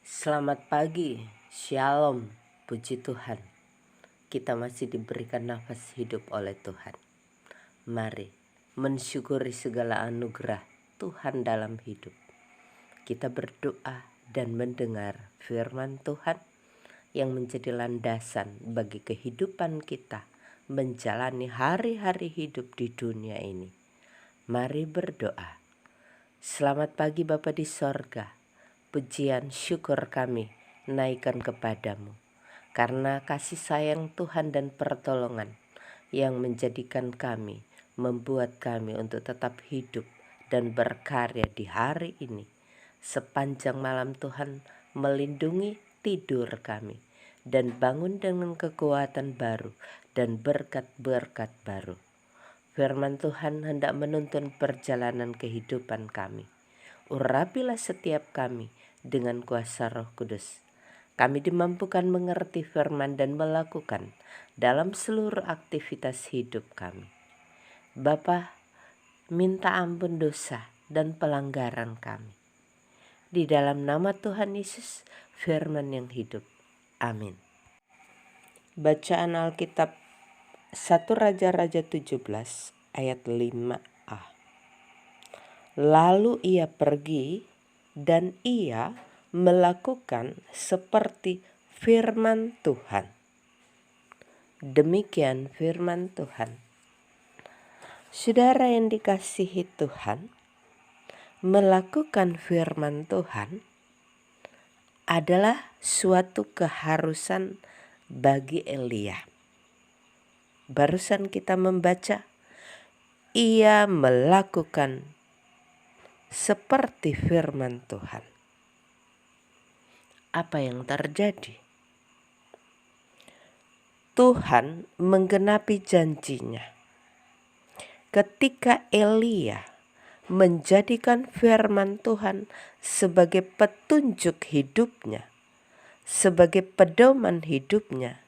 Selamat pagi, Shalom, puji Tuhan. Kita masih diberikan nafas hidup oleh Tuhan. Mari mensyukuri segala anugerah Tuhan dalam hidup. Kita berdoa dan mendengar firman Tuhan yang menjadi landasan bagi kehidupan kita menjalani hari-hari hidup di dunia ini. Mari berdoa. Selamat pagi Bapa di sorga. Pujian syukur kami naikkan kepadamu, karena kasih sayang Tuhan dan pertolongan yang menjadikan kami, membuat kami untuk tetap hidup dan berkarya di hari ini. Sepanjang malam Tuhan melindungi tidur kami dan bangun dengan kekuatan baru dan berkat-berkat baru. Firman Tuhan hendak menuntun perjalanan kehidupan kami. Urapilah setiap kami dengan kuasa Roh Kudus. Kami dimampukan mengerti firman dan melakukan dalam seluruh aktivitas hidup kami. Bapa, minta ampun dosa dan pelanggaran kami. Di dalam nama Tuhan Yesus, firman yang hidup. Amin. Bacaan Alkitab 1 Raja-Raja 17 ayat 5a. Lalu ia pergi dan ia melakukan seperti firman Tuhan. Demikian firman Tuhan. Saudara yang dikasihi Tuhan, melakukan firman Tuhan adalah suatu keharusan bagi Elia. Barusan kita membaca, ia melakukan seperti firman Tuhan. Apa yang terjadi? Tuhan menggenapi janjinya. Ketika Elia menjadikan firman Tuhan sebagai petunjuk hidupnya, sebagai pedoman hidupnya,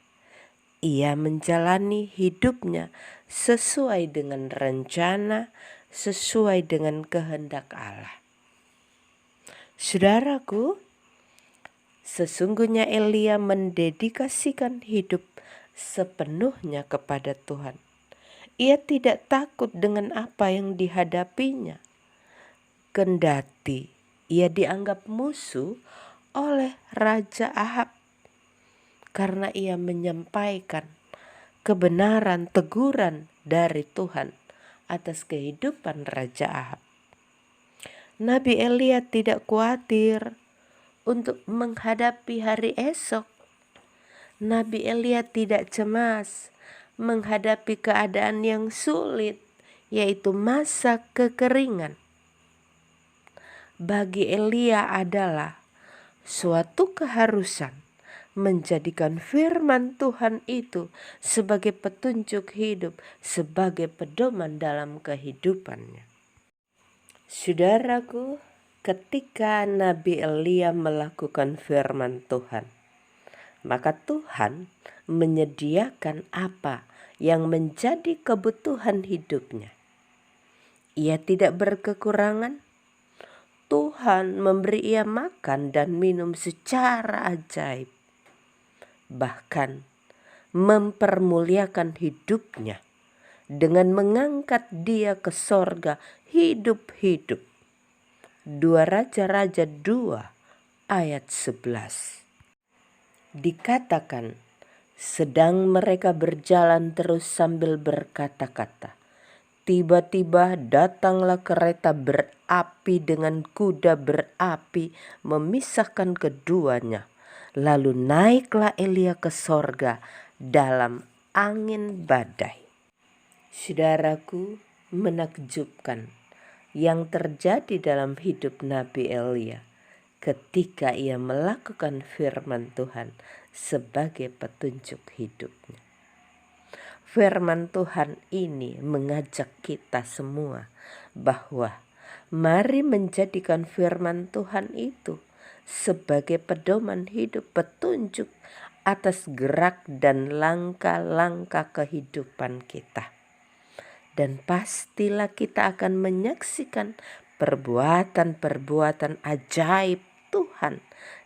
ia menjalani hidupnya sesuai dengan rencana, sesuai dengan kehendak Allah. Saudaraku, sesungguhnya Elia mendedikasikan hidup sepenuhnya kepada Tuhan. Ia tidak takut dengan apa yang dihadapinya. Kendati ia dianggap musuh oleh Raja Ahab karena ia menyampaikan kebenaran teguran dari Tuhan atas kehidupan Raja Ahab. Nabi Elia tidak khawatir untuk menghadapi hari esok. Nabi Elia tidak cemas menghadapi keadaan yang sulit, yaitu masa kekeringan. Bagi Elia adalah suatu keharusan menjadikan firman Tuhan itu sebagai petunjuk hidup, sebagai pedoman dalam kehidupannya. Saudaraku, ketika Nabi Elia melakukan firman Tuhan, maka Tuhan menyediakan apa yang menjadi kebutuhan hidupnya. Ia tidak berkekurangan. Tuhan memberi ia makan dan minum secara ajaib. Bahkan mempermuliakan hidupnya dengan mengangkat dia ke sorga hidup-hidup. 2 Raja-Raja 2 ayat 11. Dikatakan, sedang mereka berjalan terus sambil berkata-kata, tiba-tiba datanglah kereta berapi dengan kuda berapi memisahkan keduanya. Lalu naiklah Elia ke sorga dalam angin badai. Saudaraku, menakjubkan yang terjadi dalam hidup Nabi Elia ketika ia melakukan firman Tuhan sebagai petunjuk hidupnya. Firman Tuhan ini mengajak kita semua bahwa mari menjadikan firman Tuhan itu sebagai pedoman hidup, petunjuk atas gerak dan langkah-langkah kehidupan kita. Dan pastilah kita akan menyaksikan perbuatan-perbuatan ajaib Tuhan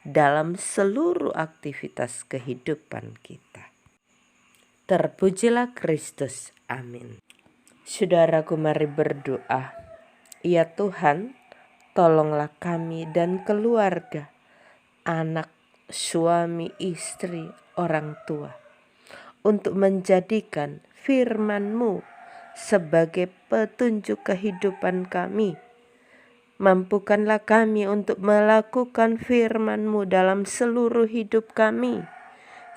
dalam seluruh aktivitas kehidupan kita. Terpujilah Kristus. Amin. Saudaraku, mari berdoa. Ya Tuhan, tolonglah kami dan keluarga, anak, suami, istri, orang tua, untuk menjadikan firman-Mu sebagai petunjuk kehidupan kami. Mampukanlah kami untuk melakukan firman-Mu dalam seluruh hidup kami,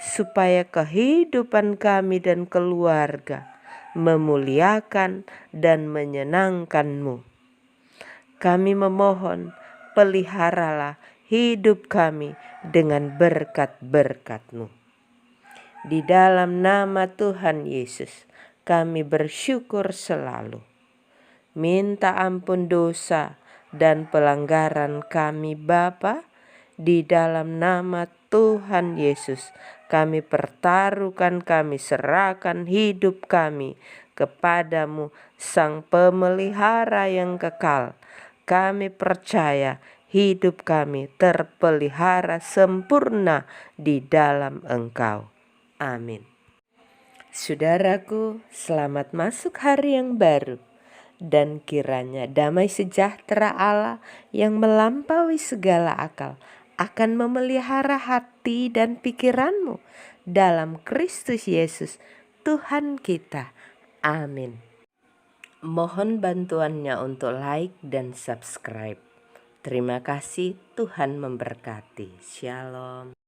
supaya kehidupan kami dan keluarga memuliakan dan menyenangkan-Mu. Kami memohon, peliharalah hidup kami dengan berkat-berkat-Mu. Di dalam nama Tuhan Yesus, kami bersyukur selalu. Minta ampun dosa dan pelanggaran kami Bapa. Di dalam nama Tuhan Yesus, kami pertaruhkan, kami serahkan hidup kami kepadamu, Sang Pemelihara yang kekal. Kami percaya hidup kami terpelihara sempurna di dalam Engkau. Amin. Saudaraku, selamat masuk hari yang baru. Dan kiranya damai sejahtera Allah yang melampaui segala akal akan memelihara hati dan pikiranmu dalam Kristus Yesus Tuhan kita. Amin. Mohon bantuannya untuk like dan subscribe. Terima kasih, Tuhan memberkati. Shalom.